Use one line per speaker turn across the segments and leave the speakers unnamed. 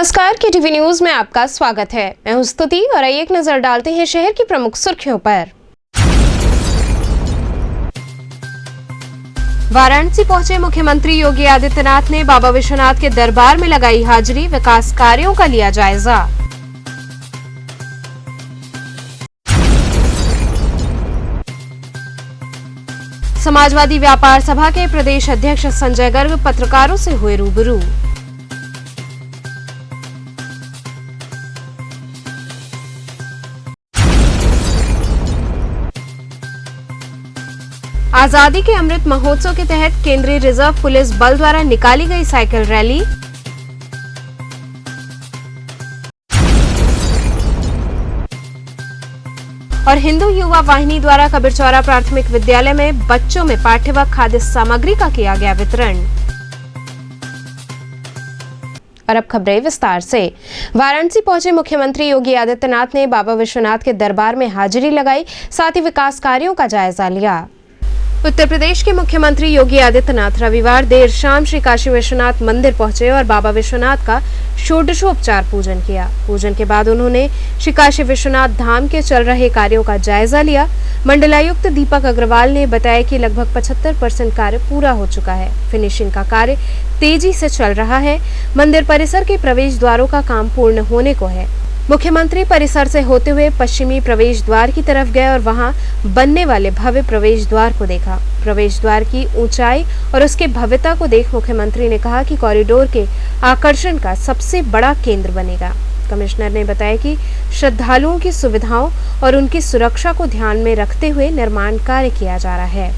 नमस्कार, KTV news में आपका स्वागत है। मैं हूं स्तुति और आइए एक नजर डालते हैं शहर की प्रमुख सुर्खियों पर। वाराणसी पहुंचे मुख्यमंत्री योगी आदित्यनाथ ने बाबा विश्वनाथ के दरबार में लगाई हाजिरी, विकास कार्यों का लिया जायजा। समाजवादी व्यापार सभा के प्रदेश अध्यक्ष संजय गर्ग पत्रकारों से हुए रूबरू। आजादी के अमृत महोत्सव के तहत केंद्रीय रिजर्व पुलिस बल द्वारा निकाली गई साइकिल रैली। और हिंदू युवा वाहिनी द्वारा कबीरचौरा प्राथमिक विद्यालय में बच्चों में पाठ्य व खाद्य सामग्री का किया गया वितरण। और अब खबरें विस्तार से। वाराणसी पहुंचे मुख्यमंत्री योगी आदित्यनाथ ने बाबा विश्वनाथ के दरबार में हाजिरी लगाई, साथ ही विकास कार्यों का जायजा लिया। उत्तर प्रदेश के मुख्यमंत्री योगी आदित्यनाथ रविवार देर शाम श्री काशी विश्वनाथ मंदिर पहुंचे और बाबा विश्वनाथ का षोडशोपचार पूजन किया। पूजन के बाद उन्होंने श्री काशी विश्वनाथ धाम के चल रहे कार्यों का जायजा लिया। मंडलायुक्त दीपक अग्रवाल ने बताया कि लगभग 75% कार्य पूरा हो चुका है। फिनिशिंग का कार्य तेजी से चल रहा है। मंदिर परिसर के प्रवेश द्वारों का काम पूर्ण होने को है। मुख्यमंत्री परिसर से होते हुए पश्चिमी प्रवेश द्वार की तरफ गए और वहां बनने वाले भव्य प्रवेश द्वार को देखा। प्रवेश द्वार की ऊंचाई और उसके भव्यता को देख मुख्यमंत्री ने कहा कि कॉरिडोर के आकर्षण का सबसे बड़ा केंद्र बनेगा। कमिश्नर ने बताया कि श्रद्धालुओं की सुविधाओं और उनकी सुरक्षा को ध्यान में रखते हुए निर्माण कार्य किया जा रहा है।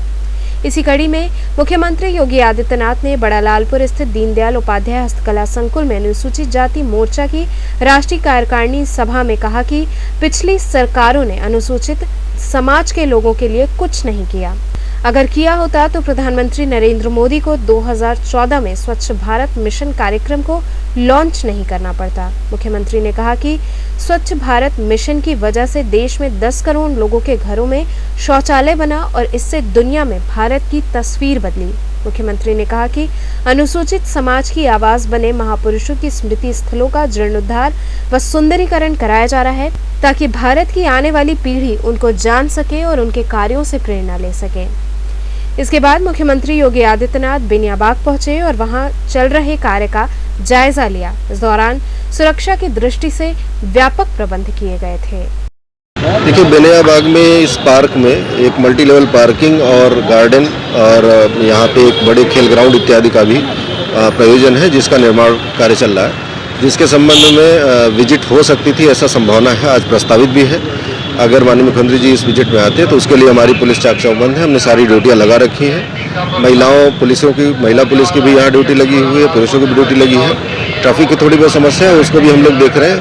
इसी कड़ी में मुख्यमंत्री योगी आदित्यनाथ ने बड़ा लालपुर स्थित दीनदयाल उपाध्याय हस्तकला संकुल में अनुसूचित जाति मोर्चा की राष्ट्रीय कार्यकारिणी सभा में कहा कि पिछली सरकारों ने अनुसूचित समाज के लोगों के लिए कुछ नहीं किया। अगर किया होता तो प्रधानमंत्री नरेंद्र मोदी को 2014 में स्वच्छ भारत मिशन कार्यक्रम को लॉन्च नहीं करना पड़ता। मुख्यमंत्री ने कहा कि स्वच्छ भारत मिशन की वजह से देश में 10 करोड़ लोगों के घरों में शौचालय बना और इससे दुनिया में भारत की तस्वीर बदली। मुख्यमंत्री ने कहा कि अनुसूचित समाज की आवाज बने महापुरुषों की स्मृति स्थलों का जीर्णोद्धार व सुंदरीकरण कराया जा रहा है, ताकि भारत की आने वाली पीढ़ी उनको जान सके और उनके कार्यों से प्रेरणा ले सके। इसके बाद मुख्यमंत्री योगी आदित्यनाथ बेनियाबाग पहुंचे और वहां चल रहे कार्य का जायजा लिया। इस दौरान सुरक्षा की दृष्टि से व्यापक प्रबंध किए गए थे।
देखिए, बेनियाबाग में इस पार्क में एक मल्टी लेवल पार्किंग और गार्डन और यहाँ पे एक बड़े खेल ग्राउंड इत्यादि का भी प्रयोजन है, जिसका निर्माण कार्य चल रहा है, जिसके संबंध में विजिट हो सकती थी, ऐसा संभावना है। आज प्रस्तावित भी है। अगर माननीय मुख्यमंत्री जी इस विजिट में आते हैं तो उसके लिए हमारी पुलिस चाक चौबंद है। हमने सारी ड्यूटियां लगा रखी हैं। महिला पुलिस की भी यहाँ ड्यूटी लगी हुई है, पुरुषों की भी ड्यूटी लगी है। ट्रैफिक की थोड़ी बहुत समस्या है, उसको भी हम लोग देख रहे हैं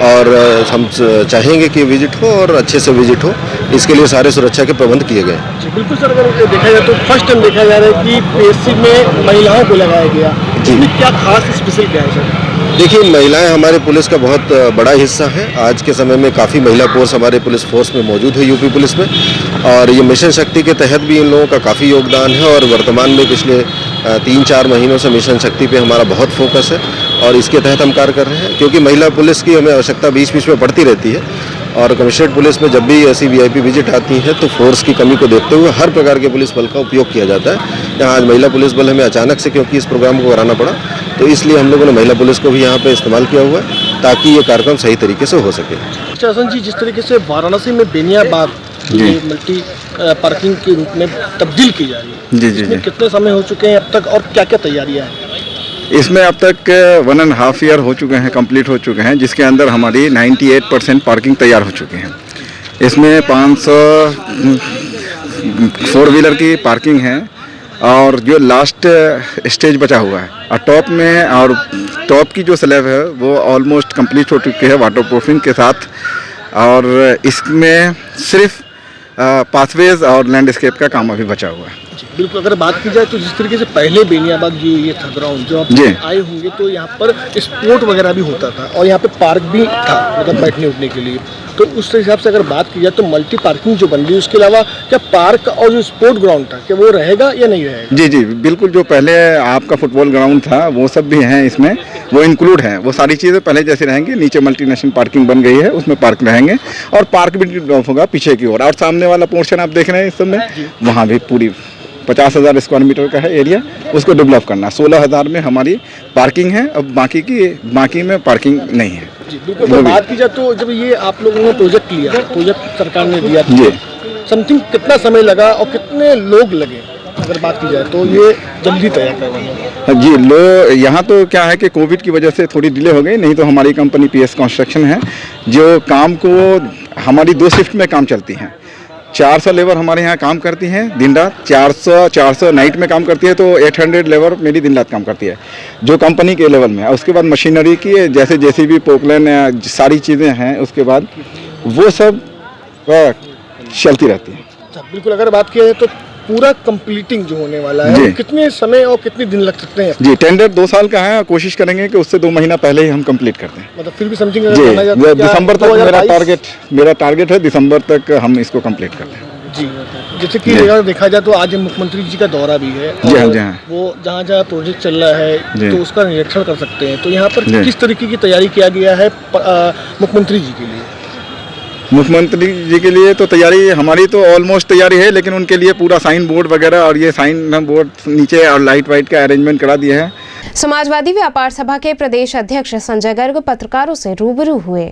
और हम चाहेंगे कि विजिट हो और अच्छे से विजिट हो। इसके लिए सारे सुरक्षा के प्रबंध किए गए।
बिल्कुल सर, अगर देखा जाए तो फर्स्ट टाइम देखा जा रहा है कि PSC में महिलाओं को लगाया गया, इसमें क्या खास स्पेशल क्या है सर?
देखिए, महिलाएं हमारे पुलिस का बहुत बड़ा हिस्सा है। आज के समय में काफ़ी महिला फोर्स हमारे पुलिस फोर्स में मौजूद है, यूपी पुलिस में, और ये मिशन शक्ति के तहत भी इन लोगों का काफ़ी योगदान है। और वर्तमान में पिछले 3-4 महीनों से मिशन शक्ति पे हमारा बहुत फोकस है और इसके तहत हम कार्य कर रहे हैं, क्योंकि महिला पुलिस की हमें आवश्यकता बीच में पड़ती रहती है। और कमिश्नरेट पुलिस में जब भी ऐसी VIP विजिट आती है तो फोर्स की कमी को देखते हुए हर प्रकार के पुलिस बल का उपयोग किया जाता है। यहाँ आज महिला पुलिस बल हमें अचानक से, क्योंकि इस प्रोग्राम को कराना पड़ा, तो इसलिए हम लोगों ने महिला पुलिस को भी यहाँ पे इस्तेमाल किया हुआ है, ताकि ये कार्यक्रम सही तरीके से हो सके।
शासन जी, जिस तरीके से वाराणसी में बेनियाबाग मल्टी पार्किंग के रूप में तब्दील की जा रही है, इसमें कितने समय हो चुके हैं अब तक और क्या क्या तैयारियाँ हैं?
इसमें अब तक 1.5 ईयर हो चुके हैं, कंप्लीट हो चुके हैं, जिसके अंदर हमारी 98% पार्किंग तैयार हो चुकी हैं। इसमें 500 4 व्हीलर की पार्किंग है और जो लास्ट स्टेज बचा हुआ है और टॉप की जो स्लैब है वो ऑलमोस्ट कंप्लीट हो चुकी है वाटर प्रूफिंग के साथ। और इसमें सिर्फ पाथवेज और लैंडस्केप का काम अभी बचा हुआ है।
जी, बिल्कुल। अगर बात की जाए तो जिस तरीके से पहले बेनियाबाग ये था ग्राउंड, जो आप
जी।
आए होंगे तो यहाँ पर स्पोर्ट वगैरह भी होता था और यहाँ पे पार्क भी था, मतलब बैठने उठने के लिए। तो उस हिसाब से अगर बात की जाए तो मल्टी पार्किंग जो बन रही है, उसके अलावा क्या पार्क और जो स्पोर्ट ग्राउंड था क्या वो रहेगा या नहीं रहेगा?
जी जी बिल्कुल, जो पहले आपका फुटबॉल ग्राउंड था वो सब भी हैं इसमें, वो इंक्लूड है, वो सारी चीज़ें पहले जैसे रहेंगी। नीचे मल्टीनेशनल पार्किंग बन गई है, उसमें पार्क रहेंगे और पार्क भी डेवलप होगा पीछे की ओर। और सामने वाला पोर्शन आप देख रहे हैं इस समय, वहाँ भी पूरी 50,000 स्क्वायर मीटर का है एरिया, उसको डेवलप करना। 16,000 में हमारी पार्किंग है, अब बाकी में पार्किंग नहीं है।
जी बिल्कुल। अगर बात की जाए तो जब ये आप लोगों ने प्रोजेक्ट लिया, प्रोजेक्ट सरकार ने दिया
जी।
समथिंग कितना समय लगा और कितने लोग लगे? अगर बात की जाए तो ये जल्दी तैयार करना है।
जी यहाँ तो क्या है कि कोविड की वजह से थोड़ी डिले हो गई, नहीं तो हमारी कंपनी पीएस कंस्ट्रक्शन है जो काम को हमारी 2 शिफ्ट में काम चलती हैं। 400 लेबर हमारे यहाँ काम करती हैं दिन रात, 400 नाइट में काम करती है, तो 800 लेबर मेरी दिन रात काम करती है जो कंपनी के लेवल में है। उसके बाद मशीनरी की जैसे जेसीबी, पोकलेन, सारी चीज़ें हैं, उसके बाद वो सब चलती रहती है।
अच्छा, बिल्कुल। अगर बात की जाए तो पूरा कंप्लीटिंग जो होने वाला है
जी।
वो कितने समय और कितने दिन लग सकते हैं?
जी टेंडर 2 साल का है, कोशिश करेंगे कि उससे 2 महीना पहले ही हम कंप्लीट कर दें।
मतलब फिर भी समथिंग
जी दिसंबर तक मेरा टारगेट है, दिसंबर तक हम इसको कंप्लीट कर दें।
जी। जैसे कि अगर देखा जाए तो आज मुख्यमंत्री जी का दौरा भी है,
जी हाँ,
और
जी हाँ।
वो जहाँ जहाँ प्रोजेक्ट चल रहा है
जी।
तो उसका निरीक्षण कर सकते हैं। तो यहाँ पर
जी।
किस तरीके की तैयारी किया गया है मुख्यमंत्री जी के लिए?
मुख्यमंत्री जी के लिए तो तैयारी हमारी तो ऑलमोस्ट तैयारी है, लेकिन उनके लिए पूरा साइन बोर्ड वगैरह और ये साइन बोर्ड नीचे और लाइट वाइट का अरेंजमेंट करा दिया है।
समाजवादी व्यापार सभा के प्रदेश अध्यक्ष संजय गर्ग पत्रकारों से रूबरू हुए।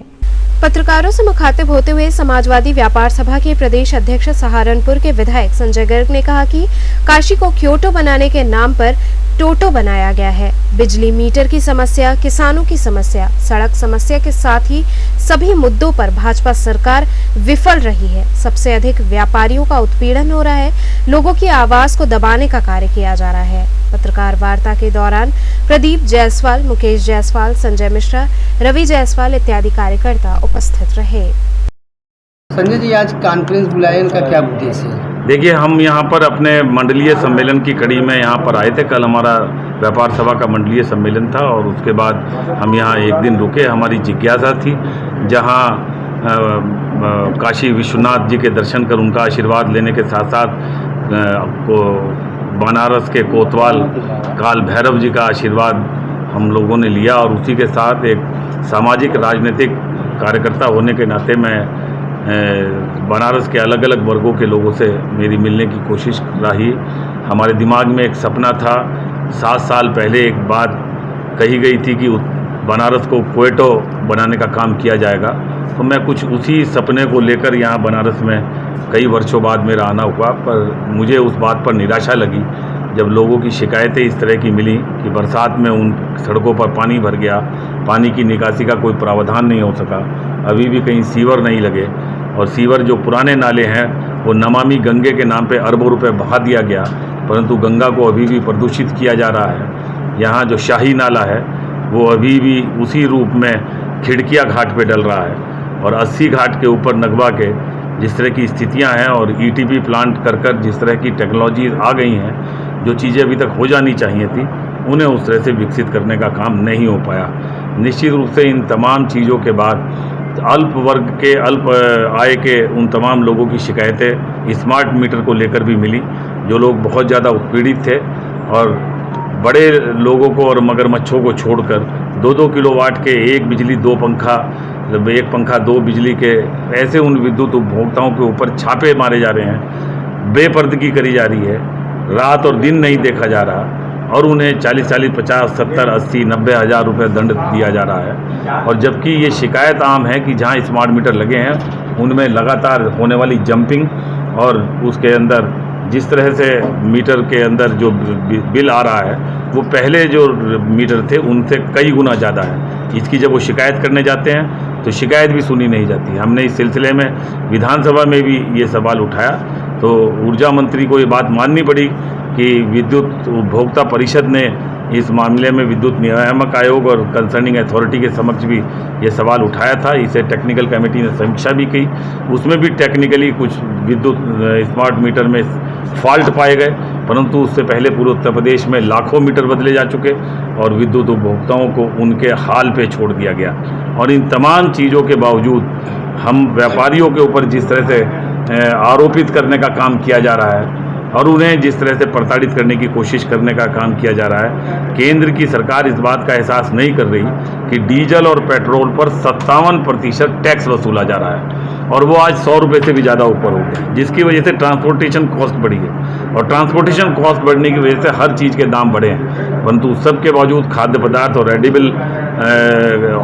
पत्रकारों से मुखातिब होते हुए समाजवादी व्यापार सभा के प्रदेश अध्यक्ष सहारनपुर के विधायक संजय गर्ग ने कहा कि काशी को क्योटो बनाने के नाम पर टोटो बनाया गया है। बिजली मीटर की समस्या, किसानों की समस्या, सड़क समस्या के साथ ही सभी मुद्दों पर भाजपा सरकार विफल रही है। सबसे अधिक व्यापारियों का उत्पीड़न हो रहा है, लोगों की आवाज को दबाने का कार्य किया जा रहा है। पत्रकार वार्ता के दौरान प्रदीप जायसवाल, मुकेश जायसवाल, संजय मिश्रा, रवि जायसवाल इत्यादि कार्यकर्ता उपस्थित रहे।
संजय जी, आज कॉन्फ्रेंस बुलाए, उनका क्या उद्देश्य है?
देखिए, हम यहाँ पर अपने मंडलीय सम्मेलन की कड़ी में यहाँ पर आए थे। कल हमारा व्यापार सभा का मंडलीय सम्मेलन था और उसके बाद हम यहाँ एक दिन रुके। हमारी जिज्ञासा थी जहाँ काशी विश्वनाथ जी के दर्शन कर उनका आशीर्वाद लेने के साथ साथ बनारस के कोतवाल काल भैरव जी का आशीर्वाद हम लोगों ने लिया और उसी के साथ एक सामाजिक राजनीतिक कार्यकर्ता होने के नाते मैं बनारस के अलग अलग वर्गों के लोगों से मेरी मिलने की कोशिश रही। हमारे दिमाग में एक सपना था। 7 साल पहले एक बात कही गई थी कि बनारस को क्वेटो बनाने का काम किया जाएगा, तो मैं कुछ उसी सपने को लेकर यहाँ बनारस में कई वर्षों बाद मेरा आना हुआ। पर मुझे उस बात पर निराशा लगी जब लोगों की शिकायतें इस तरह की मिली कि बरसात में उन सड़कों पर पानी भर गया, पानी की निकासी का कोई प्रावधान नहीं हो सका, अभी भी कहीं सीवर नहीं लगे और सीवर जो पुराने नाले हैं वो नमामि गंगे के नाम पे अरबों रुपए बहा दिया गया, परंतु गंगा को अभी भी प्रदूषित किया जा रहा है। यहाँ जो शाही नाला है वो अभी भी उसी रूप में खिड़किया घाट पे डल रहा है और 80 घाट के ऊपर नगवा के जिस तरह की स्थितियां हैं और ईटीपी प्लांट कर जिस तरह की टेक्नोलॉजी आ गई हैं, जो चीज़ें अभी तक हो जानी चाहिए थी उन्हें उस तरह से विकसित करने का काम नहीं हो पाया। निश्चित रूप से इन तमाम चीज़ों के बाद अल्प वर्ग के, अल्प आय के उन तमाम लोगों की शिकायतें स्मार्ट मीटर को लेकर भी मिली, जो लोग बहुत ज़्यादा उत्पीड़ित थे और बड़े लोगों को और मगरमच्छों को छोड़कर 2-2 किलोवाट के एक बिजली 2 पंखा, एक पंखा 2 बिजली के ऐसे उन विद्युत उपभोक्ताओं के ऊपर छापे मारे जा रहे हैं, बेपर्दगी करी जा रही है, रात और दिन नहीं देखा जा रहा और उन्हें 40, 50, 70, 80, 90 हज़ार रुपये दंड दिया जा रहा है। और जबकि ये शिकायत आम है कि जहाँ स्मार्ट मीटर लगे हैं उनमें लगातार होने वाली जंपिंग और उसके अंदर जिस तरह से मीटर के अंदर जो बिल आ रहा है वो पहले जो मीटर थे उनसे कई गुना ज़्यादा है। इसकी जब वो शिकायत करने जाते हैं तो शिकायत भी सुनी नहीं जाती। हमने इस सिलसिले में विधानसभा में भी ये सवाल उठाया तो ऊर्जा मंत्री को ये बात माननी पड़ी कि विद्युत उपभोक्ता परिषद ने इस मामले में विद्युत नियामक आयोग और कंसर्निंग अथॉरिटी के समक्ष भी ये सवाल उठाया था। इसे टेक्निकल कमेटी ने समीक्षा भी की, उसमें भी टेक्निकली कुछ विद्युत स्मार्ट मीटर में फॉल्ट पाए गए परंतु उससे पहले पूरे उत्तर प्रदेश में लाखों मीटर बदले जा चुके और विद्युत उपभोक्ताओं को उनके हाल पे छोड़ दिया गया। और इन तमाम चीज़ों के बावजूद हम व्यापारियों के ऊपर जिस तरह से आरोपित करने का काम किया जा रहा है और उन्हें जिस तरह से प्रताड़ित करने की कोशिश करने का काम किया जा रहा है, केंद्र की सरकार इस बात का एहसास नहीं कर रही कि डीजल और पेट्रोल पर 57% टैक्स वसूला जा रहा है और वो आज 100 रुपये से भी ज़्यादा ऊपर हो गया, जिसकी वजह से ट्रांसपोर्टेशन कॉस्ट बढ़ी है और ट्रांसपोर्टेशन कॉस्ट बढ़ने की वजह से हर चीज़ के दाम बढ़े हैं। परंतु सबके बावजूद खाद्य पदार्थ और एडिबल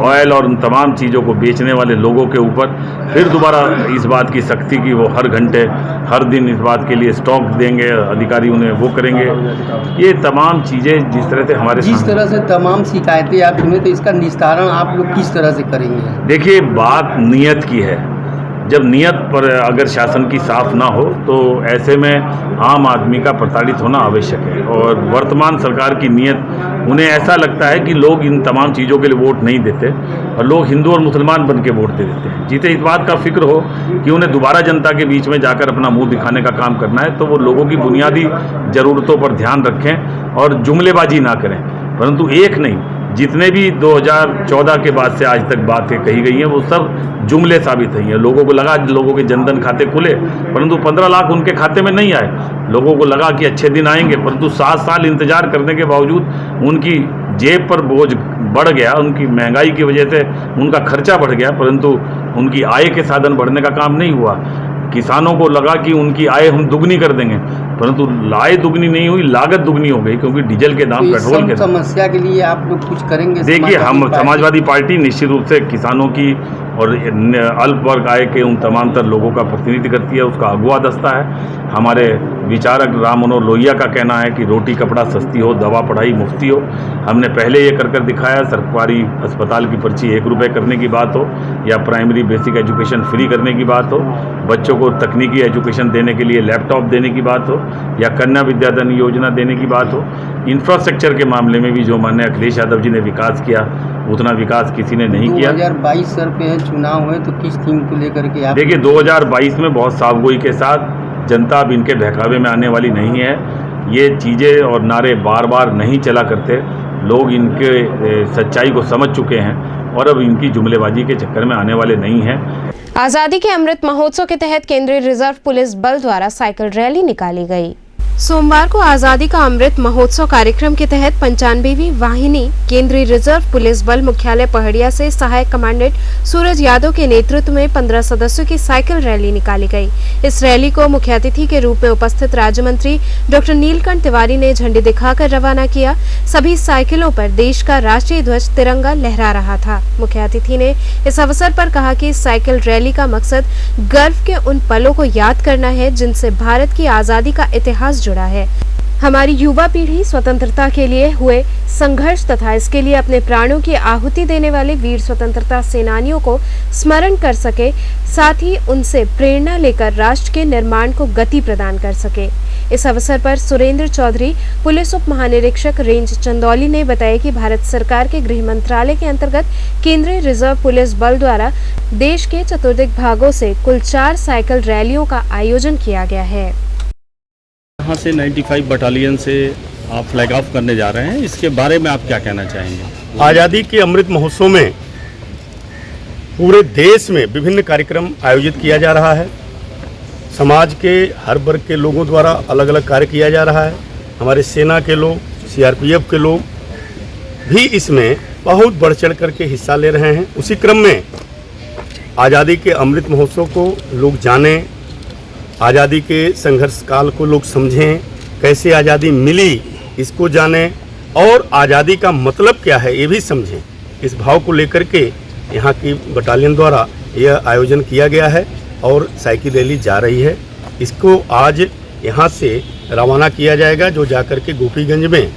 ऑयल और उन तमाम चीज़ों को बेचने वाले लोगों के ऊपर फिर दोबारा इस बात की सख्ती की वो हर घंटे हर दिन इस बात के लिए स्टॉक देंगे, अधिकारी उन्हें वो करेंगे। ये तमाम चीज़ें जिस तरह से हमारे
जिस तरह से तमाम शिकायतें आप सुने, तो इसका निस्तारण आप लोग किस तरह से करेंगे?
देखिए, बात नीयत की है। जब नीयत पर अगर शासन की साफ ना हो तो ऐसे में आम आदमी का प्रताड़ित होना आवश्यक है। और वर्तमान सरकार की नीयत, उन्हें ऐसा लगता है कि लोग इन तमाम चीज़ों के लिए वोट नहीं देते और लोग हिंदू और मुसलमान बन के वोट दे देते हैं। जिसे इस बात का फिक्र हो कि उन्हें दोबारा जनता के बीच में जाकर अपना मुंह दिखाने का काम करना है, तो वो लोगों की बुनियादी ज़रूरतों पर ध्यान रखें और जुमलेबाजी ना करें। परंतु एक नहीं, जितने भी 2014 के बाद से आज तक बातें कही गई हैं वो सब जुमले साबित हुई हैं। लोगों को लगा लोगों के जनधन खाते खुले, परंतु 15 लाख उनके खाते में नहीं आए। लोगों को लगा कि अच्छे दिन आएंगे, परंतु 7 साल इंतजार करने के बावजूद उनकी जेब पर बोझ बढ़ गया, उनकी महंगाई की वजह से उनका खर्चा बढ़ गया, परंतु उनकी आय के साधन बढ़ने का काम नहीं हुआ। किसानों को लगा कि उनकी आय हम दुगनी कर देंगे, परंतु आय दुगनी नहीं हुई, लागत दुगनी हो गई, क्योंकि डीजल के दाम,
तो
पेट्रोल के दाम।
समस्या के लिए आप लोग कुछ करेंगे?
देखिए, हम समाजवादी पार्टी निश्चित रूप से किसानों की और अल्प वर्ग आय के उन तमाम तर लोगों का प्रतिनिधि करती है, उसका अगुवा दस्ता है। हमारे विचारक राम मनोहर लोहिया का कहना है कि रोटी कपड़ा सस्ती हो, दवा पढ़ाई मुफ्ती हो। हमने पहले ये कर दिखाया। सरकारी अस्पताल की पर्ची 1 रुपये करने की बात हो, या प्राइमरी बेसिक एजुकेशन फ्री करने की बात हो, बच्चों को तकनीकी एजुकेशन देने के लिए लैपटॉप देने की बात हो, या कन्या विद्याधन योजना देने की बात हो। इंफ्रास्ट्रक्चर के मामले में भी जो माननीय अखिलेश यादव जी ने विकास किया, उतना विकास किसी ने नहीं किया।
2022 सर पे है चुनाव हुए, तो किस थीम को लेकर के आप?
देखिए, 2022 में बहुत साफगोई के साथ जनता अब इनके बहकावे में आने वाली नहीं है। ये चीज़ें और नारे बार बार नहीं चला करते। लोग इनके सच्चाई को समझ चुके हैं और अब इनकी जुमलेबाजी के चक्कर में आने वाले नहीं हैं।
आज़ादी के अमृत महोत्सव के तहत केंद्रीय रिजर्व पुलिस बल द्वारा साइकिल रैली निकाली गई। सोमवार को आज़ादी का अमृत महोत्सव कार्यक्रम के तहत 95वीं वाहिनी केंद्रीय रिजर्व पुलिस बल मुख्यालय पहड़िया से सहायक कमांडेंट सूरज यादव के नेतृत्व में 15 सदस्यों की साइकिल रैली निकाली गई। इस रैली को मुख्य अतिथि के रूप में उपस्थित राज्य मंत्री डॉक्टर नीलकंठ तिवारी ने झंडी दिखाकर रवाना किया। सभी साइकिलों पर देश का राष्ट्रीय ध्वज तिरंगा लहरा रहा था। मुख्य अतिथि ने इस अवसर पर कहा कि साइकिल रैली का मकसद गर्व के उन पलों को याद करना है जिनसे भारत की आज़ादी का इतिहास जुड़ा है। हमारी युवा पीढ़ी स्वतंत्रता के लिए हुए संघर्ष तथा इसके लिए अपने प्राणों की आहुति देने वाले वीर स्वतंत्रता सेनानियों को स्मरण कर सके, साथ ही उनसे प्रेरणा लेकर राष्ट्र के निर्माण को गति प्रदान कर सके। इस अवसर पर सुरेंद्र चौधरी, पुलिस उप महानिरीक्षक रेंज चंदौली ने बताया कि भारत सरकार के गृह मंत्रालय के अंतर्गत केंद्रीय रिजर्व पुलिस बल द्वारा देश के चतुर्दिक भागों से कुल 4 साइकिल रैलियों का आयोजन किया गया है।
यहाँ से 95 बटालियन से आप फ्लैग ऑफ करने जा रहे हैं, इसके बारे में आप क्या कहना चाहेंगे?
आज़ादी के अमृत महोत्सव में पूरे देश में विभिन्न कार्यक्रम आयोजित किया जा रहा है। समाज के हर वर्ग के लोगों द्वारा अलग अलग कार्य किया जा रहा है। हमारे सेना के लोग, सीआरपीएफ के लोग भी इसमें बहुत बढ़ चढ़ करके हिस्सा ले रहे हैं। उसी क्रम में आज़ादी के अमृत महोत्सव को लोग जानें, आज़ादी के संघर्ष काल को लोग समझें, कैसे आज़ादी मिली इसको जानें और आज़ादी का मतलब क्या है ये भी समझें। इस भाव को लेकर के यहाँ की बटालियन द्वारा यह आयोजन किया गया है और साइकिल रैली जा रही है। इसको आज यहाँ से रवाना किया जाएगा, जो जाकर के गोपीगंज में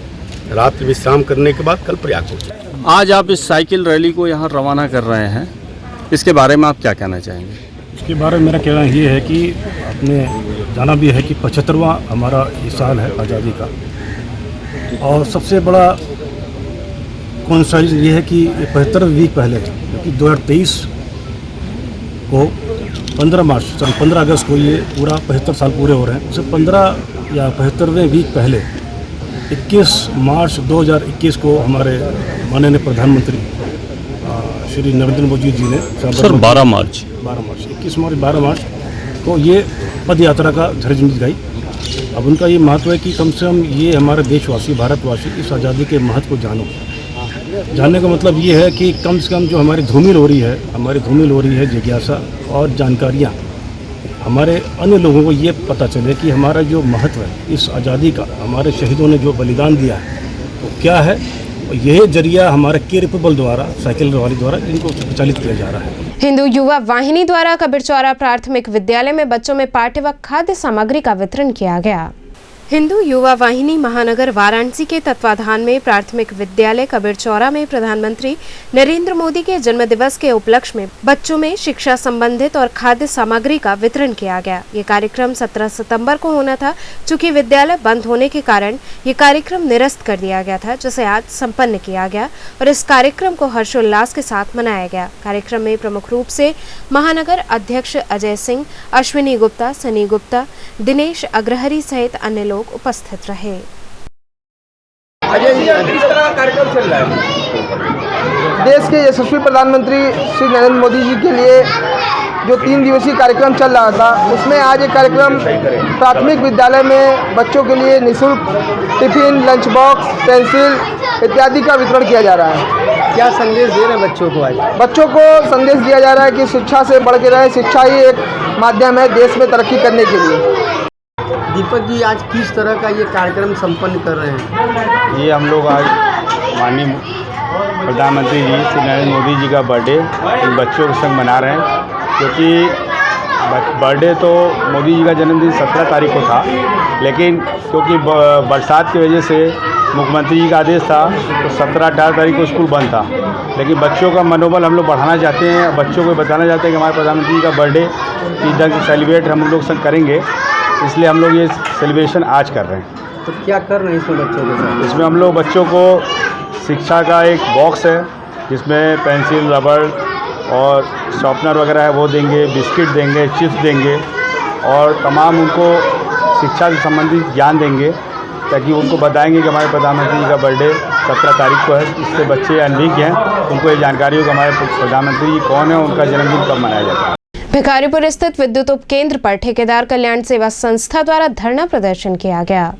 रात्रि विश्राम करने के बाद कल प्रयाग पहुँचेगा।
आज आप इस साइकिल रैली को यहाँ रवाना कर रहे हैं, इसके बारे में आप क्या कहना चाहेंगे?
इसके बारे में मेरा कहना ये है कि आपने जाना भी है कि 75वां हमारा ये साल है आज़ादी का, और सबसे बड़ा कोइंसाइड ये है कि 75 वीक पहले क्योंकि 2023 को
15 अगस्त को ये पूरा 75 साल पूरे हो रहे हैं। उससे 15 या 75वें वीक पहले 21 मार्च 2021 को हमारे माननीय प्रधानमंत्री श्री नरेंद्र मोदी जी ने
सर 12 मार्च
12 मार्च को ये पद यात्रा का झंडी दिखाई। अब उनका ये महत्व है कि कम से कम ये हमारे देशवासी भारतवासी इस आज़ादी के महत्व को जानो। जानने का मतलब ये है कि कम से कम जो हमारी धूमिल हो रही है जिज्ञासा और जानकारियाँ हमारे अन्य लोगों को ये पता चले कि हमारा जो महत्व है इस आज़ादी का, हमारे शहीदों ने जो बलिदान दिया है तो क्या है। यह जरिया हमारे के-रिपबल द्वारा, साइकिल रवाली द्वारा इनको संचालित किया जा रहा है।
हिंदू युवा वाहिनी द्वारा कबीरचौरा प्राथमिक विद्यालय में बच्चों में पाठ्य व खाद्य सामग्री का वितरण किया गया। हिंदू युवा वाहिनी महानगर वाराणसी के तत्वाधान में प्राथमिक विद्यालय कबीरचौरा में प्रधानमंत्री नरेंद्र मोदी के जन्मदिवस के उपलक्ष्य में बच्चों में शिक्षा संबंधित और खाद्य सामग्री का वितरण किया गया। ये कार्यक्रम 17 सितंबर को होना था। चूंकि विद्यालय बंद होने के कारण ये कार्यक्रम निरस्त कर दिया गया था, जिसे आज संपन्न किया गया और इस कार्यक्रम को हर्षोल्लास के साथ मनाया गया। कार्यक्रम में प्रमुख रूप से महानगर अध्यक्ष अजय सिंह, अश्विनी गुप्ता, सनी गुप्ता, दिनेश अग्रहरी सहित अन्य लोग उपस्थित रहे।
अजय जी, किस तरह का कार्यक्रम चल रहा है? देश के यशस्वी प्रधानमंत्री श्री नरेंद्र मोदी जी के लिए जो 3 दिवसीय कार्यक्रम चल रहा था, उसमें आज एक कार्यक्रम प्राथमिक विद्यालय में बच्चों के लिए निःशुल्क टिफिन, लंच बॉक्स, पेंसिल इत्यादि का वितरण किया जा रहा है।
क्या संदेश दे रहे हैं बच्चों को आज?
बच्चों को संदेश दिया जा रहा है कि शिक्षा से बढ़ के रहे, शिक्षा ही एक माध्यम है देश में तरक्की करने के लिए।
दीपक जी, आज किस तरह का ये कार्यक्रम संपन्न कर रहे हैं?
ये हम लोग आज माननीय प्रधानमंत्री जी श्री नरेंद्र मोदी जी का बर्थडे इन बच्चों के संग मना रहे हैं, क्योंकि बर्थडे तो मोदी जी का जन्मदिन 17 तारीख को था, लेकिन क्योंकि बरसात की वजह से मुख्यमंत्री जी का आदेश था तो 17-18 तारीख को स्कूल बंद था। लेकिन बच्चों का मनोबल हम लोग बढ़ाना चाहते हैं, बच्चों को बताना चाहते हैं कि हमारे प्रधानमंत्री जी का बर्थडे इस ढंग से सेलिब्रेट हम लोग संग करेंगे, इसलिए हम लोग ये सेलिब्रेशन आज कर रहे हैं।
तो क्या कर रहे हैं इसमें बच्चों के साथ?
इसमें हम लोग बच्चों को शिक्षा का एक बॉक्स है जिसमें पेंसिल, रबड़ और शॉर्पनर वगैरह है वो देंगे, बिस्किट देंगे, चिप्स देंगे और तमाम उनको शिक्षा से संबंधित ज्ञान देंगे, ताकि उनको बताएंगे कि हमारे प्रधानमंत्री जी का बर्थडे 17 तारीख को है। इससे बच्चे अनभिज्ञ हैं, उनको ये जानकारी हो कि हमारे प्रधानमंत्री जी कौन है, उनका जन्मदिन कब मनाया जाता है।
भिखारीपुर स्थित विद्युत उपकेंद्र पर ठेकेदार कल्याण सेवा संस्था द्वारा धरना प्रदर्शन किया गया।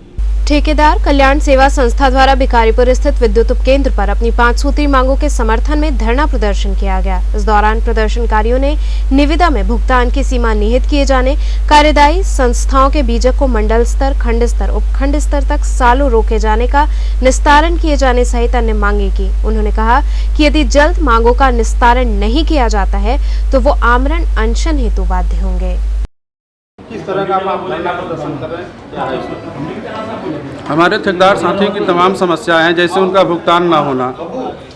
ठेकेदार कल्याण सेवा संस्था द्वारा भिखारीपुर स्थित विद्युत उपकेंद्र पर अपनी 5 सूत्री मांगों के समर्थन में धरना प्रदर्शन किया गया। इस दौरान प्रदर्शनकारियों ने निविदा में भुगतान की सीमा निहित किए जाने, कार्यदायी संस्थाओं के बीजक को मंडल स्तर, खंड स्तर, उपखंड स्तर तक सालों रोके जाने का निस्तारण किए जाने सहित अन्य मांगे की। उन्होंने कहा कि यदि जल्द मांगों का निस्तारण नहीं किया जाता है तो वो आमरण अनशन हेतु बाध्य होंगे।
किस तरह का आप धरना प्रदर्शन कर रहे हैं, क्या है इसमें?
हमारे ठेकेदार साथियों की तमाम समस्याएं हैं, जैसे उनका भुगतान ना होना,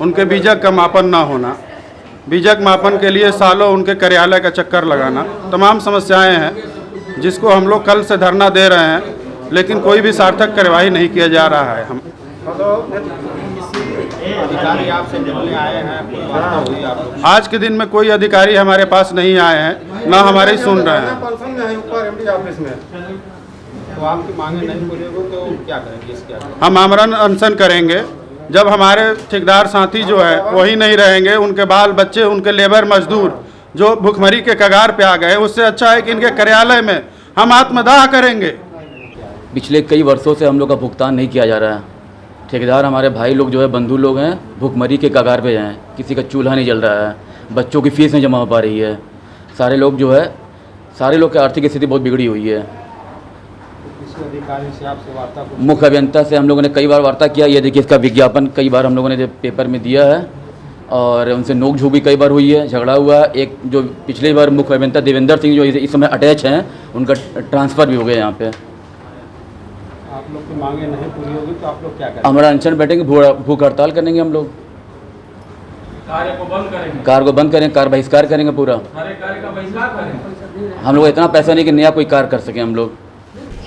उनके बीजक का मापन ना होना, बीजक मापन के लिए सालों उनके कार्यालय का चक्कर लगाना, तमाम समस्याएं हैं जिसको हम लोग कल से धरना दे रहे हैं, लेकिन कोई भी सार्थक कार्यवाही नहीं किया जा रहा है। हम
अधिकारी आपसे मिलने आए हैं, कोई वार्ता हुई आप लोग?
आज के दिन में कोई अधिकारी हमारे पास नहीं आए हैं, ना हमारी सुन रहे हैं।
ऊपर एमडी ऑफिस में तो आपकी मांगे नहीं पूरी होगी तो क्या करेंगे? इसके
हम आमरण अनशन करेंगे जब हमारे ठेकेदार साथी जो है वही नहीं रहेंगे, उनके बाल बच्चे, उनके लेबर मजदूर जो भुखमरी के कगार पे आ गए, उससे अच्छा है कि इनके कार्यालय में हम आत्मदाह करेंगे।
पिछले कई वर्षों से हम लोग का भुगतान नहीं किया जा रहा है। ठेकेदार हमारे भाई लोग जो है, बंधु लोग हैं, भुखमरी के कगार पे हैं, किसी का चूल्हा नहीं जल रहा है, बच्चों की फीस नहीं जमा हो पा रही है, सारे लोग जो है, सारे लोग की आर्थिक स्थिति बहुत बिगड़ी हुई है।
अधिकारी से आपसे वार्ता?
मुख्य अभियंता से हम लोगों ने कई बार वार्ता किया। ये देखिए, इसका विज्ञापन कई बार हम लोगों ने पेपर में दिया है और उनसे नोक-झोंक भी कई बार हुई है, झगड़ा हुआ। एक जो पिछली बार मुख्य अभियंता देवेंद्र सिंह जो इस समय अटैच हैं, उनका ट्रांसफ़र भी हो गया यहाँ पे।
आप लोग की मांगे नहीं पूरी होगी तो आप लोग क्या करेंगे?
हमारा अनशन बैठेंगे, भूख हड़ताल करेंगे हम लोग,
कार्य को बंद करेंगे,
कार को बंद करेंगे, कार बहिष्कार करेंगे पूरा।
कार्य का बहिष्कार करेंगे।
हम लोग इतना पैसा नहीं कि नया कोई कार्य कर सकें हम लोग।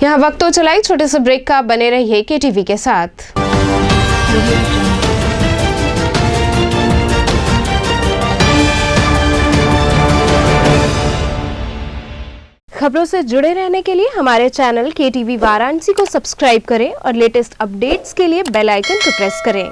यहाँ वक्त तो चलाई छोटे से ब्रेक का, बने रहिए KTV के साथ। खबरों से जुड़े रहने के लिए हमारे चैनल KTV वाराणसी को सब्सक्राइब करें और लेटेस्ट अपडेट्स के लिए बेल आइकन को प्रेस करें।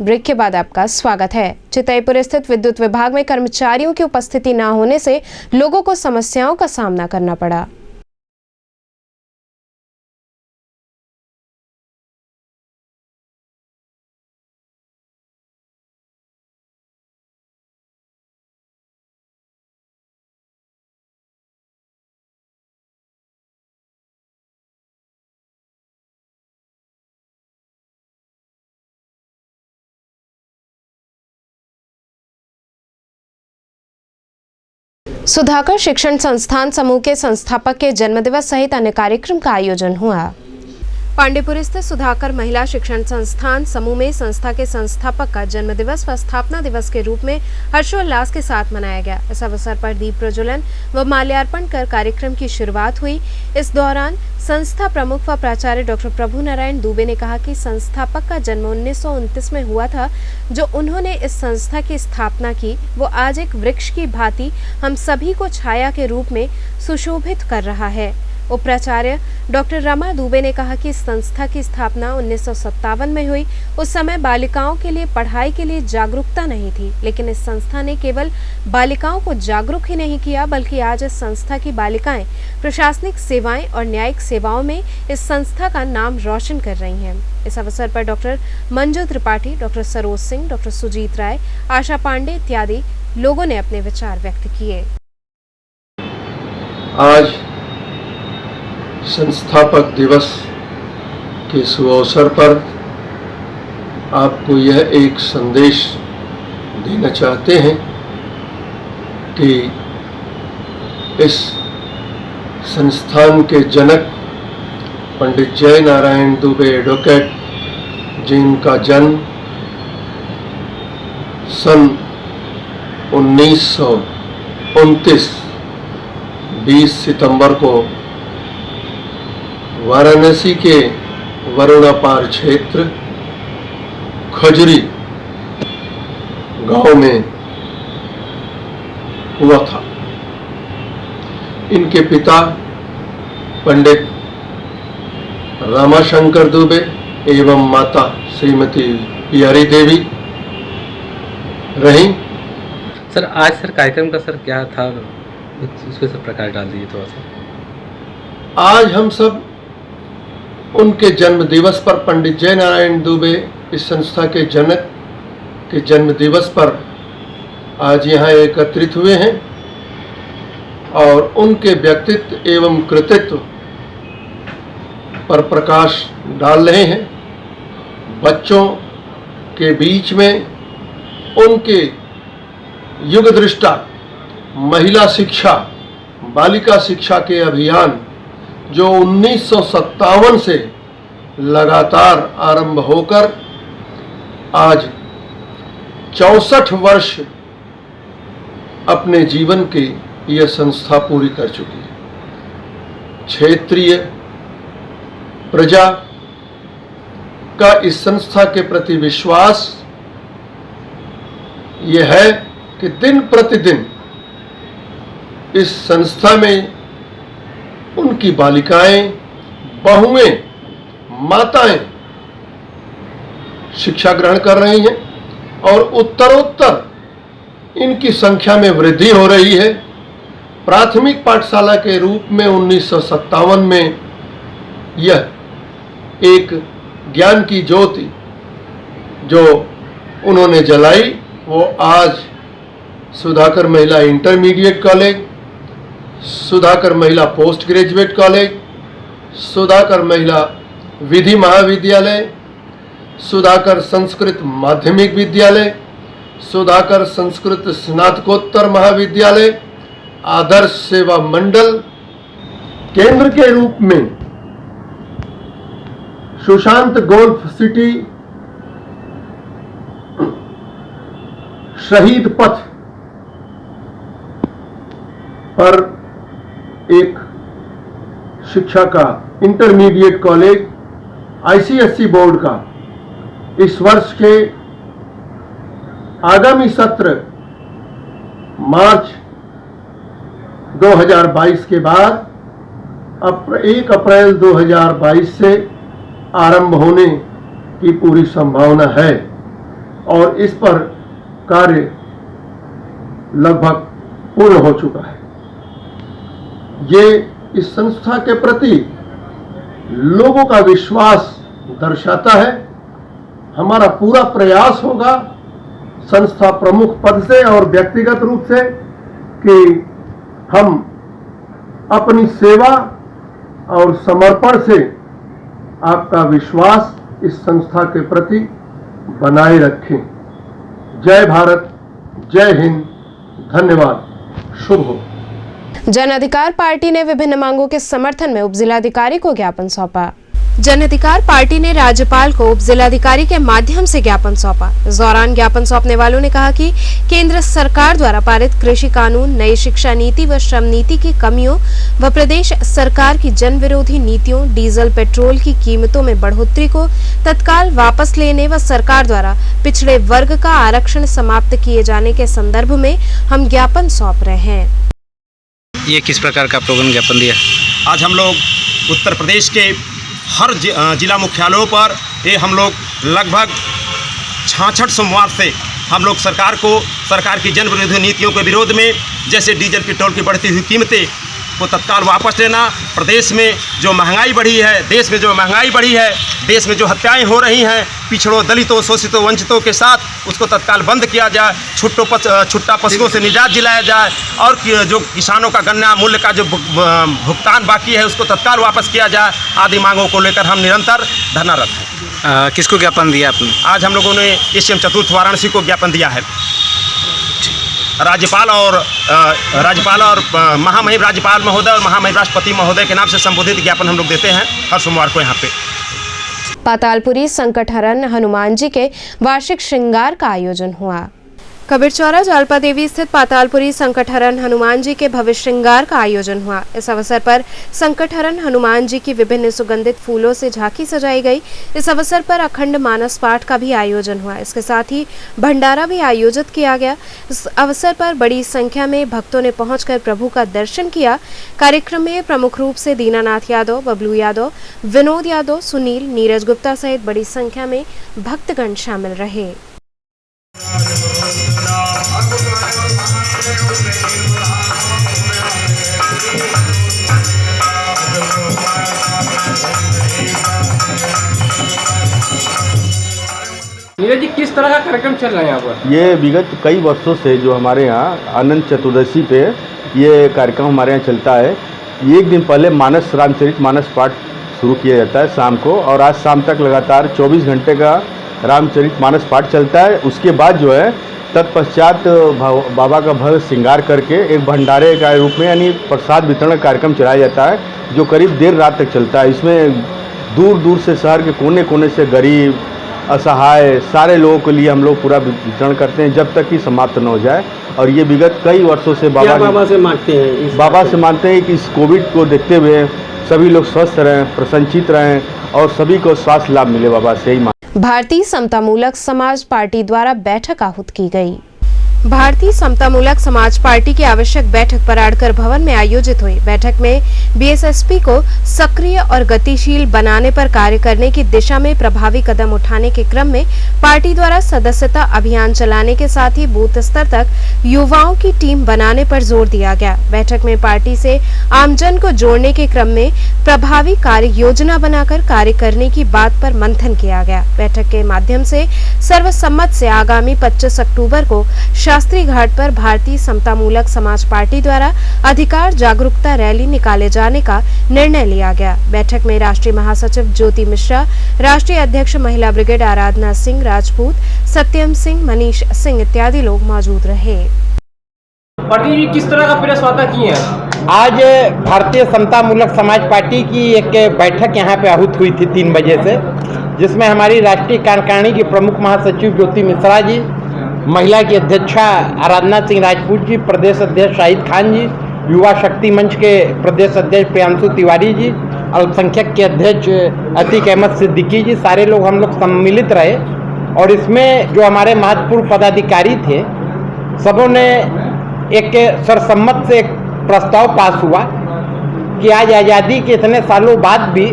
ब्रेक के बाद आपका स्वागत है। चितईपुर स्थित विद्युत विभाग में कर्मचारियों की उपस्थिति न होने से लोगों को समस्याओं का सामना करना पड़ा। सुधाकर शिक्षण संस्थान समूह के संस्थापक के जन्मदिवस सहित अन्य कार्यक्रम का आयोजन हुआ। पांडेपुर स्थित सुधाकर महिला शिक्षण संस्थान समूह में संस्था के संस्थापक का जन्मदिवस व स्थापना दिवस के रूप में हर्षोल्लास के साथ मनाया गया। इस अवसर पर दीप प्रज्वलन व माल्यार्पण कर कार्यक्रम की शुरुआत हुई। इस दौरान संस्था प्रमुख व प्राचार्य डॉक्टर प्रभु नारायण दुबे ने कहा कि संस्थापक का जन्म 1929 में हुआ था। जो उन्होंने इस संस्था की स्थापना की वो आज एक वृक्ष की भांति हम सभी को छाया के रूप में सुशोभित कर रहा है। उपाचार्य डॉक्टर रमा दुबे ने कहा कि इस संस्था की स्थापना 1957 में हुई। उस समय बालिकाओं के लिए पढ़ाई के लिए जागरूकता नहीं थी, लेकिन इस संस्था ने केवल बालिकाओं को जागरूक ही नहीं किया बल्कि आज इस संस्था की बालिकाएं प्रशासनिक सेवाएं और न्यायिक सेवाओं में इस संस्था का नाम रोशन कर रही हैं। इस अवसर पर doctor Manju Tripathi, doctor Saroj Singh, doctor Sujeet Rai, Asha Pandey इत्यादि लोगों ने अपने विचार व्यक्त किए।
आज संस्थापक दिवस के शुभ अवसर पर आपको यह एक संदेश देना चाहते हैं कि इस संस्थान के जनक पंडित जय नारायण दुबे एडवोकेट, जिनका जन्म सन 1929 20 सितंबर को वाराणसी के वरुणापार क्षेत्र खजरी गांव में हुआ था। इनके पिता पंडित रामाशंकर दुबे एवं माता श्रीमती प्यारी देवी रही।
सर आज सर कार्यक्रम का सर क्या था, उसके सब प्रकाश डाल दीजिए थोड़ा सा।
आज हम सब उनके जन्म दिवस पर, पंडित जय नारायण दुबे इस संस्था के जनक के जन्म दिवस पर आज यहाँ एकत्रित हुए हैं और उनके व्यक्तित्व एवं कृतित्व पर प्रकाश डाल रहे हैं। बच्चों के बीच में उनके युग दृष्टा महिला शिक्षा, बालिका शिक्षा के अभियान जो 1957 से लगातार आरंभ होकर आज 64 वर्ष अपने जीवन की यह संस्था पूरी कर चुकी है। क्षेत्रीय प्रजा का इस संस्था के प्रति विश्वास यह है कि दिन प्रतिदिन इस संस्था में उनकी बालिकाएं, बहुएं, माताएं शिक्षा ग्रहण कर रही हैं और उत्तरोत्तर इनकी संख्या में वृद्धि हो रही है। प्राथमिक पाठशाला के रूप में 1957 में यह एक ज्ञान की ज्योति जो उन्होंने जलाई, वो आज सुधाकर महिला इंटरमीडिएट कॉलेज, सुधाकर महिला पोस्ट ग्रेजुएट कॉलेज, सुधाकर महिला विधि महाविद्यालय, सुधाकर संस्कृत माध्यमिक विद्यालय, सुधाकर संस्कृत स्नातकोत्तर महाविद्यालय, आदर्श सेवा मंडल केंद्र के रूप में सुशांत गोल्फ सिटी, शहीद पथ पर एक शिक्षा का इंटरमीडिएट कॉलेज, ICSE बोर्ड का इस वर्ष के आगामी सत्र मार्च 2022 के बाद 1 अप्रैल 2022 से आरंभ होने की पूरी संभावना है और इस पर कार्य लगभग पूर्ण हो चुका है। ये इस संस्था के प्रति लोगों का विश्वास दर्शाता है। हमारा पूरा प्रयास होगा संस्था प्रमुख पद से और व्यक्तिगत रूप से कि हम अपनी सेवा और समर्पण से आपका विश्वास इस संस्था के प्रति बनाए रखें। जय भारत, जय हिंद, धन्यवाद, शुभ हो।
जन अधिकार पार्टी ने विभिन्न मांगों के समर्थन में उपजिलाधिकारी को ज्ञापन सौंपा। जन अधिकार पार्टी ने राज्यपाल को उपजिलाधिकारी के माध्यम से ज्ञापन सौंपा। इस दौरान ज्ञापन सौंपने वालों ने कहा कि केंद्र सरकार द्वारा पारित कृषि कानून, नई शिक्षा नीति व श्रम नीति की कमियों व प्रदेश सरकार की जन विरोधी नीतियों, डीजल पेट्रोल की कीमतों में बढ़ोतरी को तत्काल वापस लेने व सरकार द्वारा पिछड़े वर्ग का आरक्षण समाप्त किए जाने के संदर्भ में हम ज्ञापन सौंप रहे हैं।
ये किस प्रकार का प्रोग्राम ज्ञापन दिया?
आज हम लोग उत्तर प्रदेश के हर जिला मुख्यालयों पर ये हम लोग लगभग 66 सोमवार से हम लोग सरकार की जन विरोधी नीतियों के विरोध में, जैसे डीजल पेट्रोल की बढ़ती हुई कीमतें को तत्काल वापस लेना, प्रदेश में जो महंगाई बढ़ी है, देश में जो महंगाई बढ़ी है, देश में जो हत्याएं हो रही हैं पिछड़ों, दलितों, शोषितों, वंचितों के साथ, उसको तत्काल बंद किया जाए, छुट्टा पशुओं से निजात दिलाया जाए और जो किसानों का गन्ना मूल्य का जो भुगतान बाकी है उसको तत्काल वापस किया जाए आदि मांगों को लेकर हम निरंतर धरनारत हैं।
किसको ज्ञापन दिया आपने?
आज हम लोगों ने एसएम चतुर्थ वाराणसी को ज्ञापन दिया है। राज्यपाल और महामहिम राज्यपाल महोदय और महामहिम राष्ट्रपति महोदय के नाम से संबोधित ज्ञापन हम लोग देते हैं हर सोमवार को यहाँ पे।
पातालपुरी संकटहरण हनुमान जी के वार्षिक श्रृंगार का आयोजन हुआ। कबीरचौरा जालपा देवी स्थित पातालपुरी संकटहरण हनुमान जी के भव्य श्रृंगार का आयोजन हुआ। इस अवसर पर संकटहरण हनुमान जी की विभिन्न सुगंधित फूलों से झांकी सजाई गई। इस अवसर पर अखंड मानस पाठ का भी आयोजन हुआ। इसके साथ ही भंडारा भी आयोजित किया गया। इस अवसर पर बड़ी संख्या में भक्तों ने पहुंचकर प्रभु का दर्शन किया। कार्यक्रम में प्रमुख रूप से दीनानाथ यादव, बबलू यादव, विनोद यादव, सुनील, नीरज गुप्ता सहित बड़ी संख्या में भक्तगण शामिल रहे।
नीरज जी, किस तरह का कार्यक्रम चल रहा है यहाँ पर?
ये विगत कई वर्षों से जो हमारे यहाँ अनंत चतुर्दशी पे ये कार्यक्रम हमारे यहाँ चलता है। एक दिन पहले रामचरित मानस पाठ शुरू किया जाता है शाम को, और आज शाम तक लगातार 24 घंटे का रामचरित मानस पाठ चलता है। उसके बाद जो है तत्पश्चात बाबा का भव्य श्रृंगार करके एक भंडारे का रूप में यानी प्रसाद वितरण कार्यक्रम चलाया जाता है, जो करीब देर रात तक चलता है। इसमें दूर दूर से शहर के कोने कोने से गरीब, असहाय सारे लोगों के लिए हम लोग पूरा वितरण करते हैं जब तक कि समाप्त न हो जाए। और ये विगत कई वर्षों से बाबा से मांगते हैं कि इस कोविड को देखते हुए सभी लोग स्वस्थ रहें, प्रसन्नचित रहें और सभी को स्वास्थ्य लाभ मिले, बाबा से ही
भारतीय समतामूलक समाज पार्टी द्वारा बैठक आहूत की गई। भारतीय समतामूलक समाज पार्टी की आवश्यक बैठक पराड़कर भवन में आयोजित हुई। बैठक में बीएसएसपी को सक्रिय और गतिशील बनाने पर कार्य करने की दिशा में प्रभावी कदम उठाने के क्रम में पार्टी द्वारा सदस्यता अभियान चलाने के साथ ही बूथ स्तर तक युवाओं की टीम बनाने पर जोर दिया गया। बैठक में पार्टी से आमजन को जोड़ने के क्रम में प्रभावी कार्य योजना बनाकर कार्य करने की बात पर मंथन किया गया। बैठक के माध्यम से सर्वसम्मत से आगामी 25 अक्टूबर को शास्त्री घाट पर भारतीय समतामूलक समाज पार्टी द्वारा अधिकार जागरूकता रैली निकाले जाने का निर्णय लिया गया। बैठक में राष्ट्रीय महासचिव ज्योति मिश्रा, राष्ट्रीय अध्यक्ष महिला ब्रिगेड आराधना सिंह राजपूत, सत्यम सिंह, मनीष सिंह इत्यादि लोग मौजूद रहे।
पार्टी जी किस तरह का प्रेस वार्ता की है?
आज भारतीय समतामूलक समाज पार्टी की एक बैठक यहाँ पे आहूत हुई थी 3 बजे से, जिसमें हमारी राष्ट्रीय कार्यकारिणी की प्रमुख महासचिव ज्योति मिश्रा जी, महिला की अध्यक्षा आराधना सिंह राजपूत जी, प्रदेश अध्यक्ष शाहिद खान जी, युवा शक्ति मंच के प्रदेश अध्यक्ष प्रियांशु तिवारी जी, अल्पसंख्यक के अध्यक्ष अतीक अहमद सिद्दीकी जी, सारे लोग हम लोग सम्मिलित रहे और इसमें जो हमारे महत्वपूर्ण पदाधिकारी थे, सबों ने एक सर्वसम्मत से एक प्रस्ताव पास हुआ कि आज आज़ादी के इतने सालों बाद भी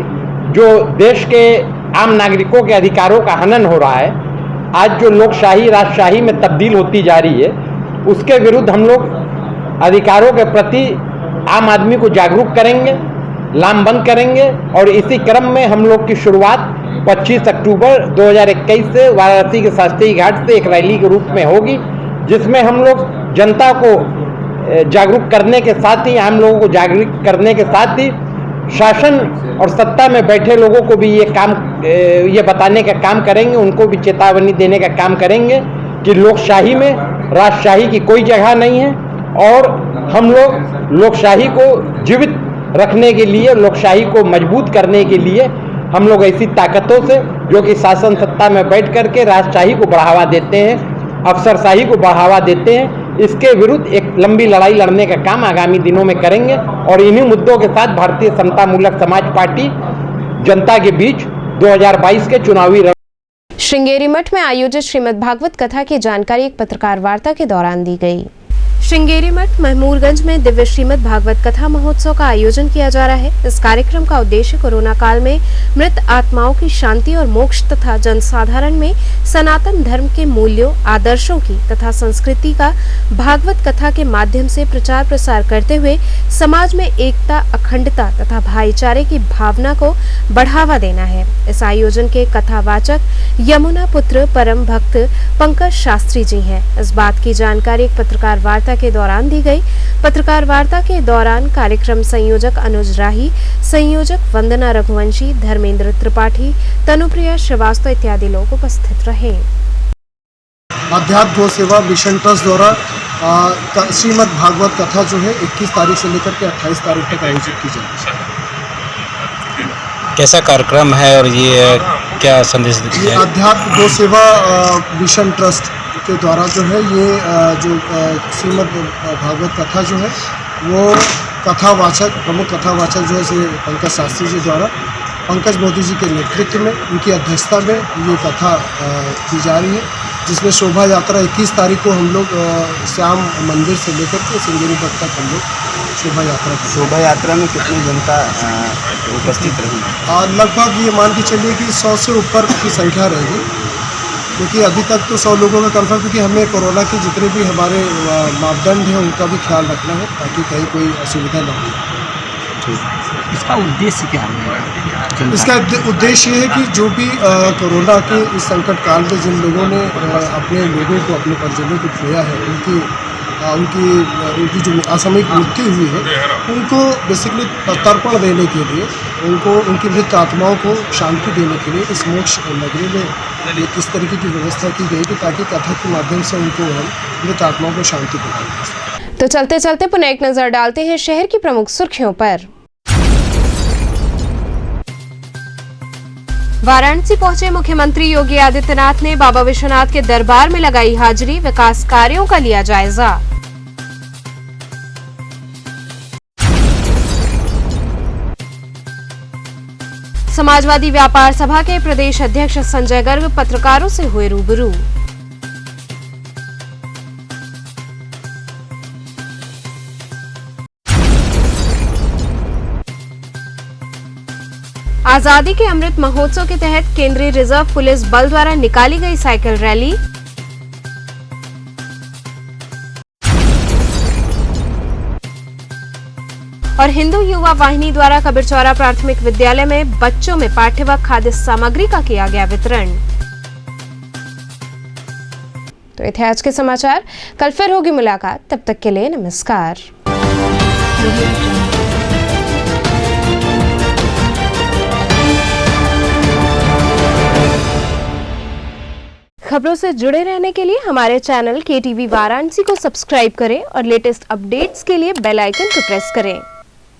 जो देश के आम नागरिकों के अधिकारों का हनन हो रहा है, आज जो लोकशाही राजशाही में तब्दील होती जा रही है, उसके विरुद्ध हम लोग अधिकारों के प्रति आम आदमी को जागरूक करेंगे, लामबंद करेंगे। और इसी क्रम में हम लोग की शुरुआत 25 अक्टूबर 2021 से वाराणसी के शास्त्री घाट से एक रैली के रूप में होगी, जिसमें हम लोग जनता को जागरूक करने के साथ ही, आम लोगों को जागरूक करने के साथ ही शासन और सत्ता में बैठे लोगों को भी ये बताने का काम करेंगे, उनको भी चेतावनी देने का काम करेंगे कि लोकशाही में राजशाही की कोई जगह नहीं है। और हम लोग लोकशाही को जीवित रखने के लिए, लोकशाही को मजबूत करने के लिए हम लोग ऐसी ताकतों से जो कि शासन सत्ता में बैठ करके राजशाही को बढ़ावा देते हैं, अफसरशाही को बढ़ावा देते हैं, इसके विरुद्ध एक लंबी लड़ाई लड़ने का काम आगामी दिनों में करेंगे। और इन्हीं मुद्दों के साथ भारतीय समता मूलक समाज पार्टी जनता के बीच 2022 के चुनावी
श्रृंगेरी मठ में आयोजित श्रीमद् भागवत कथा की जानकारी एक पत्रकार वार्ता के दौरान दी गई। श्रृंगेरी मठ महमूरगंज में दिव्य श्रीमद् भागवत कथा महोत्सव का आयोजन किया जा रहा है। इस कार्यक्रम का उद्देश्य कोरोना काल में मृत आत्माओं की शांति और मोक्ष तथा जनसाधारण में सनातन धर्म के मूल्यों, आदर्शों की तथा संस्कृति का भागवत कथा के माध्यम से प्रचार प्रसार करते हुए समाज में एकता, अखंडता तथा भाईचारे की भावना को बढ़ावा देना है। इस आयोजन के कथावाचक यमुना पुत्र परम भक्त पंकज शास्त्री जी हैं। इस बात की जानकारी एक पत्रकार वार्ता के दौरान दी गई। पत्रकार वार्ता के दौरान कार्यक्रम संयोजक अनुज राही, संयोजक वंदना रघुवंशी, धर्मेंद्र त्रिपाठी, तनुप्रिया श्रीवास्तव इत्यादि लोग उपस्थित रहे।
अध्यात्म गो सेवा मिशन ट्रस्ट द्वारा श्रीमद् भागवत कथा जो है 21 तारीख से लेकर के 28 तारीख तक आयोजित की जाएगी।
कैसा कार्यक्रम है और ये क्या संदेश देती है?
अध्यात्म गो सेवा मिशन ट्रस्ट के द्वारा जो है ये जो श्रीमद् भागवत कथा जो है वो कथावाचक, प्रमुख कथावाचक जो है श्री पंकज शास्त्री जी द्वारा पंकज मोदी जी के नेतृत्व में, उनकी अध्यक्षता में ये कथा की जा रही है, जिसमें शोभा यात्रा 21 तारीख को हम लोग श्याम मंदिर से लेकर के श्रृंगेरी मठ तक हम लोग
शोभा यात्रा में कितनी जनता उपस्थित रही?
लगभग ये मान के चलिए कि 100 से ऊपर की संख्या रहेगी, क्योंकि अभी तक तो 100 लोगों का कन्फर्म, क्योंकि हमें कोरोना के जितने भी हमारे मापदंड हैं उनका भी ख्याल रखना है ताकि कहीं कोई असुविधा न हो।
इसका उद्देश्य क्या है?
इसका उद्देश्य ये है कि जो भी कोरोना के इस संकट काल में जिन लोगों ने अपने लोगों को, अपने परिजनों को खोया है, उनकी जो असामयिक मृत्यु हुई है, उनको बेसिकली तर्पण देने के लिए, उनको उनकी मृत आत्माओं को शांति देने के लिए इस मोक्ष नगरी में एक इस तरीके की व्यवस्था की गई कि ताकि कथा के माध्यम से उनको हम मृत आत्माओं को शांति दें।
तो चलते चलते पुनः एक नजर डालते हैं शहर की प्रमुख सुर्खियों पर। वाराणसी पहुंचे मुख्यमंत्री योगी आदित्यनाथ ने बाबा विश्वनाथ के दरबार में लगाई हाजिरी, विकास कार्यों का लिया जायजा। समाजवादी व्यापार सभा के प्रदेश अध्यक्ष संजय गर्ग पत्रकारों से हुए रूबरू। आजादी के अमृत महोत्सव के तहत केंद्रीय रिजर्व पुलिस बल द्वारा निकाली गई साइकिल रैली। और हिंदू युवा वाहिनी द्वारा कबीरचौरा प्राथमिक विद्यालय में बच्चों में पाठ्य व खाद्य सामग्री का किया गया वितरण। तो ये थे आज के समाचार। कल फिर होगी मुलाकात, तब तक के लिए नमस्कार। खबरों से जुड़े रहने के लिए हमारे चैनल KTV वाराणसी को सब्सक्राइब करें और लेटेस्ट अपडेट्स के लिए बेल आइकन को प्रेस करें।